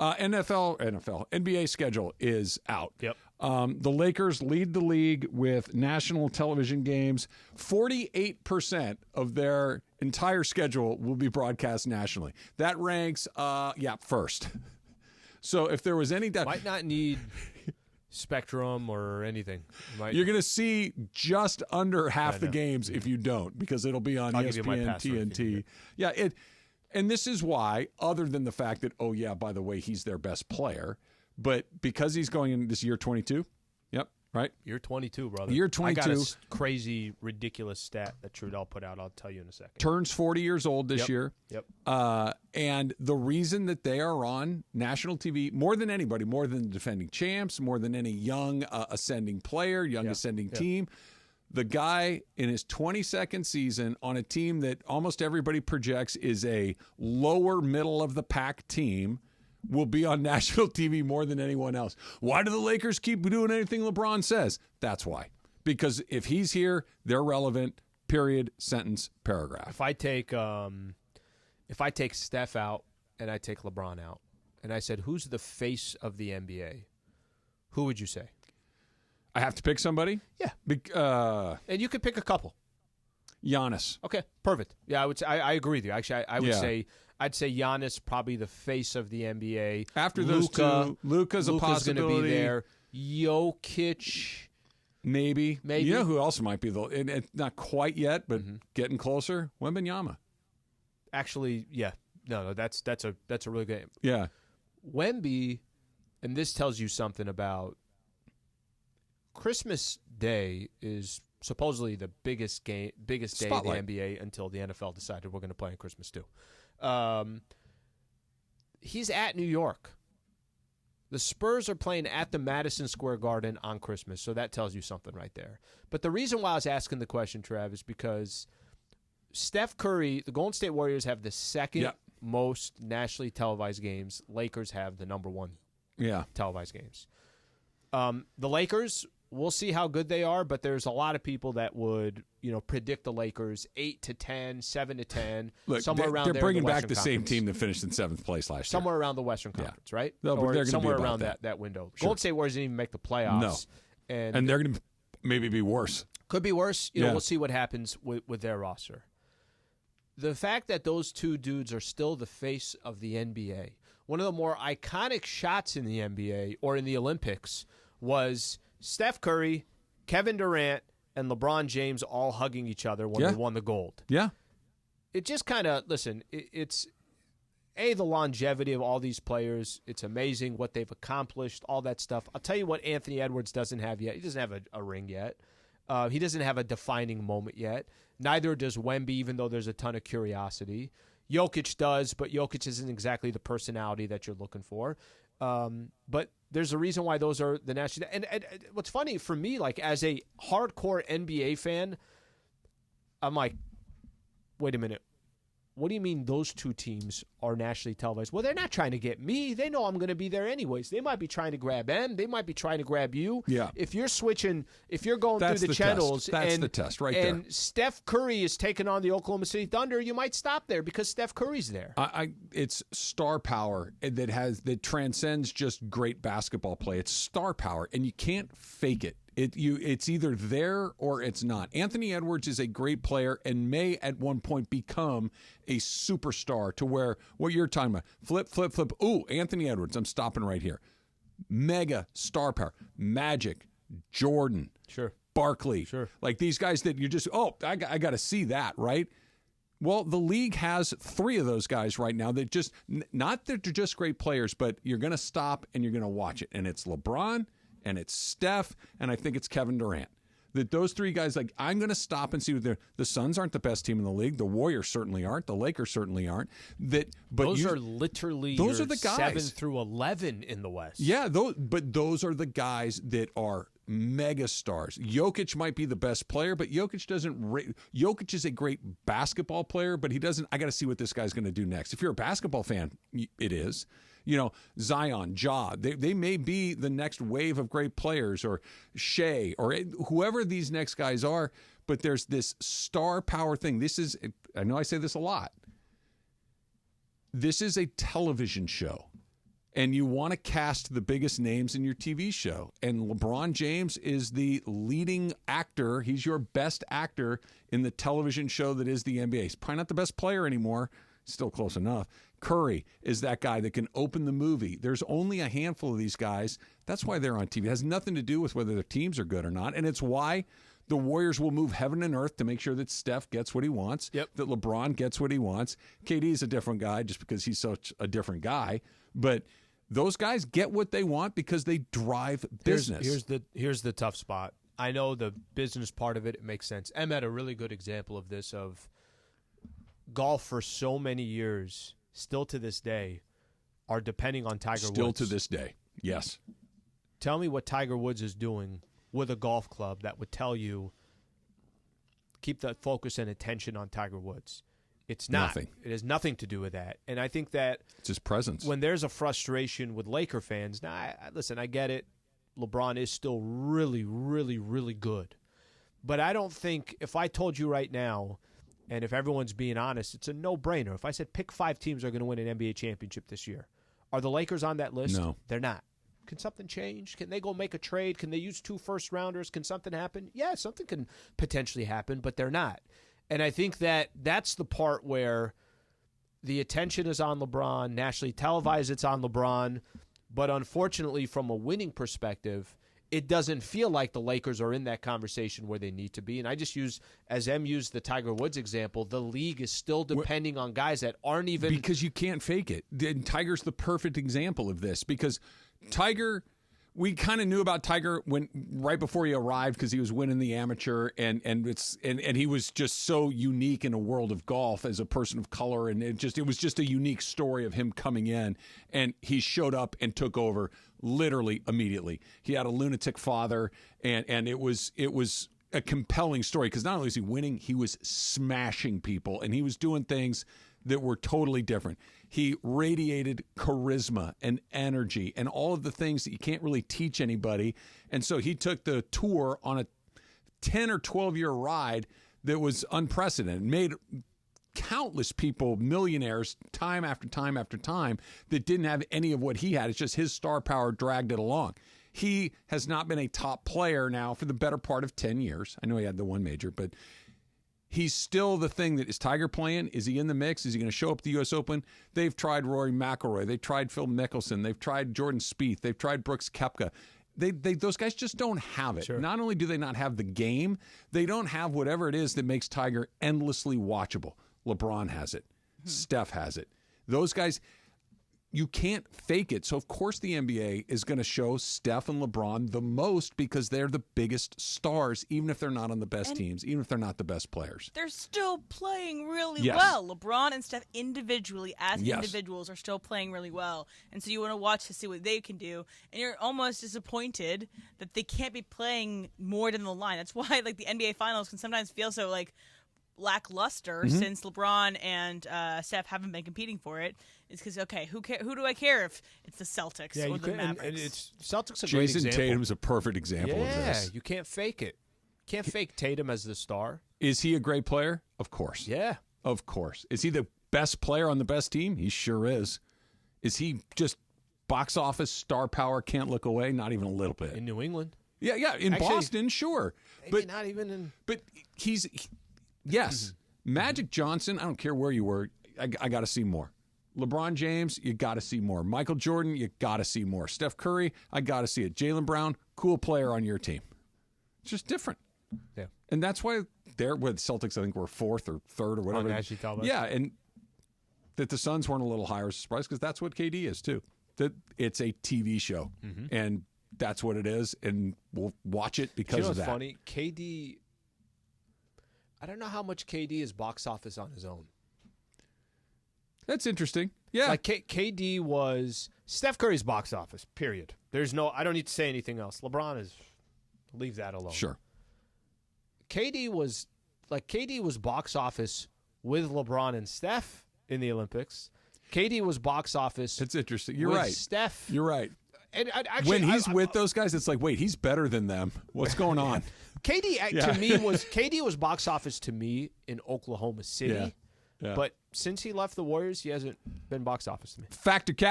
NBA schedule is out. Yep. The Lakers lead the league with national television games. 48% of their entire schedule will be broadcast nationally. That ranks, first. So if there was any doubt, might not need Spectrum or anything. You're going to see just under half the games if you don't, because it'll be on ESPN, TNT. Yeah, and this is why, other than the fact that, oh yeah, by the way, he's their best player, but because he's going in this year 22. Yep, right? Year 22, brother. Year 22. I got a crazy, ridiculous stat that Trudell put out. I'll tell you in a second. Turns 40 years old this year. Yep. And the reason that they are on national TV, more than anybody, more than the defending champs, more than any young ascending player, ascending team, the guy in his 22nd season on a team that almost everybody projects is a lower middle of the pack team will be on national TV more than anyone else. Why do the Lakers keep doing anything LeBron says? That's why. Because if he's here, they're relevant. Period. Sentence. Paragraph. If I take Steph out and I take LeBron out, and I said, who's the face of the NBA? Who would you say? I have to pick somebody? Yeah. And you could pick a couple. Giannis. Okay, perfect. Yeah, I agree with you. Actually, I would say I'd say Giannis probably the face of the NBA. After those two, Luka's a possibility. Going to be there. Jokic, maybe. You know who else might be not quite yet, but getting closer? Wembanyama. Actually, yeah. No, that's a really good. Yeah. Wemby, and this tells you something about Christmas Day is supposedly the biggest day Spotlight. of the NBA until the NFL decided we're going to play on Christmas too. He's at New York. The Spurs are playing at the Madison Square Garden on Christmas, so that tells you something right there. But the reason why I was asking the question, Trav, is because Steph Curry, the Golden State Warriors have the second most nationally televised games. Lakers have the number one televised games. The Lakers, we'll see how good they are, but there's a lot of people that would, predict the Lakers 8-10, 7-10, Look, somewhere around there. They're bringing back the Conference. same team that finished in 7th place last year. Somewhere around the Western Conference, right? No, but they're somewhere be around that window. Sure. Golden State Warriors didn't even make the playoffs. No. And they're going to maybe be worse. Could be worse. We'll see what happens with their roster. The fact that those two dudes are still the face of the NBA, one of the more iconic shots in the NBA or in the Olympics was Steph Curry, Kevin Durant, and LeBron James all hugging each other when they won the gold. Yeah. It just kind of, it's the longevity of all these players. It's amazing what they've accomplished, all that stuff. I'll tell you what Anthony Edwards doesn't have yet. He doesn't have a ring yet. He doesn't have a defining moment yet. Neither does Wemby, even though there's a ton of curiosity. Jokic does, but Jokic isn't exactly the personality that you're looking for. But there's a reason why those are the national. And what's funny for me, as a hardcore NBA fan, I'm like, wait a minute. What do you mean those two teams are nationally televised? Well, they're not trying to get me. They know I'm going to be there anyways. They might be trying to grab them. They might be trying to grab you. Yeah. If you're switching, if you're going through the channels, that's the test right there. And Steph Curry is taking on the Oklahoma City Thunder, you might stop there because Steph Curry's there. It's star power that transcends just great basketball play. It's star power, and you can't fake it. It's either there or it's not. Anthony Edwards is a great player and may at one point become a superstar to where what you're talking about. Flip. Ooh, Anthony Edwards. I'm stopping right here. Mega star power. Magic. Jordan. Sure. Barkley. Sure. Like these guys that you just, I got to see that, right? Well, the league has 3 of those guys right now that just, not that they're just great players, but you're going to stop and you're going to watch it. And it's LeBron, and it's Steph, and I think it's Kevin Durant. That those 3 guys, I'm going to stop and see what they're. The Suns aren't the best team in the league. The Warriors certainly aren't. The Lakers certainly aren't. But those are literally those are the guys 7 through 11 in the West. Yeah, but those are the guys that are mega stars. Jokic might be the best player, but Jokic is a great basketball player, but he doesn't. I got to see what this guy's going to do next. If you're a basketball fan, it is. Zion, Ja, they may be the next wave of great players, or Shea, or whoever these next guys are, but there's this star power thing. I know I say this a lot. This is a television show. and you want to cast the biggest names in your TV show. And LeBron James is the leading actor. He's your best actor in the television show that is the NBA. He's probably not the best player anymore. Still close enough. Curry is that guy that can open the movie. There's only a handful of these guys. That's why they're on TV. It has nothing to do with whether their teams are good or not. And it's why the Warriors will move heaven and earth to make sure that Steph gets what he wants, that LeBron gets what he wants. KD is a different guy just because he's such a different guy. But those guys get what they want because they drive business. Here's the tough spot. I know the business part of it makes sense. Em had a really good example of this, of golf for so many years, still to this day, are depending on Tiger Woods. Still to this day, yes. Tell me what Tiger Woods is doing with a golf club that would tell you keep that focus and attention on Tiger Woods. It's not. Nothing. It has nothing to do with that. And I think that it's his presence. When there's a frustration with Laker fans, now, listen, I get it. LeBron is still really, really, really good. But I don't think, if I told you right now, and if everyone's being honest, it's a no-brainer. If I said pick 5 teams that are going to win an NBA championship this year, are the Lakers on that list? No. They're not. Can something change? Can they go make a trade? Can they use 2 first-rounders? Can something happen? Yeah, something can potentially happen, but they're not. And I think that's the part where the attention is on LeBron, nationally televised, it's on LeBron. But unfortunately, from a winning perspective, it doesn't feel like the Lakers are in that conversation where they need to be. And I just as Em used the Tiger Woods example, the league is still depending on guys that aren't even... Because you can't fake it. And Tiger's the perfect example of this, because Tiger... We kind of knew about Tiger right before he arrived because he was winning the amateur, and he was just so unique in a world of golf as a person of color, and it was just a unique story of him coming in, and he showed up and took over literally immediately. He had a lunatic father, and it was a compelling story because not only was he winning, he was smashing people, and he was doing things that were totally different. He radiated charisma and energy and all of the things that you can't really teach anybody. And so he took the tour on a 10 or 12-year ride that was unprecedented, made countless people millionaires time after time after time that didn't have any of what he had. It's just his star power dragged it along. He has not been a top player now for the better part of 10 years. I know he had the one major, but he's still the thing that is Tiger playing. Is he in the mix? Is he going to show up at the U.S. Open? They've tried Rory McIlroy. They've tried Phil Mickelson. They've tried Jordan Spieth. They've tried Brooks Koepka. Those guys just don't have it. Sure. Not only do they not have the game, they don't have whatever it is that makes Tiger endlessly watchable. LeBron has it. Steph has it. Those guys, you can't fake it. So, of course, the NBA is going to show Steph and LeBron the most because they're the biggest stars, even if they're not on the best teams, even if they're not the best players. They're still playing really well. LeBron and Steph individually, as individuals, are still playing really well. And so you want to watch to see what they can do. And you're almost disappointed that they can't be playing more than the line. That's why the NBA Finals can sometimes feel so lackluster since LeBron and Steph haven't been competing for it. It's because, okay, who do I care if it's the Celtics or the Mavericks? And it's Celtics a great example. Jason Tatum's a perfect example of this. Yeah, you can't fake it. Can't fake Tatum as the star. Is he a great player? Of course. Yeah. Of course. Is he the best player on the best team? He sure is. Is he just box office star power, can't look away? Not even a little bit. In New England. Yeah. In Boston, sure. But not even in... But yes. Magic Johnson, I don't care where you were, I got to see more. LeBron James, you got to see more. Michael Jordan, you got to see more. Steph Curry, I got to see it. Jaylen Brown, cool player on your team. It's just different. Yeah. And that's why they're with Celtics, I think were 4th or 3rd or whatever. Yeah, and that the Suns weren't a little higher is a surprise because that's what KD is too. That it's a TV show, and that's what it is, and we'll watch it because of that. Funny? KD, I don't know how much KD is box office on his own. That's interesting. Yeah. Like KD was Steph Curry's box office, period. I don't need to say anything else. LeBron leave that alone. Sure. KD was box office with LeBron and Steph in the Olympics. KD was box office. That's interesting. You're with right. Steph. You're right. And actually, when he's with those guys, it's like, wait, he's better than them. What's going on? KD to me was box office to me in Oklahoma City. Yeah. But since he left the Warriors, he hasn't been box office to me. Factor Cap.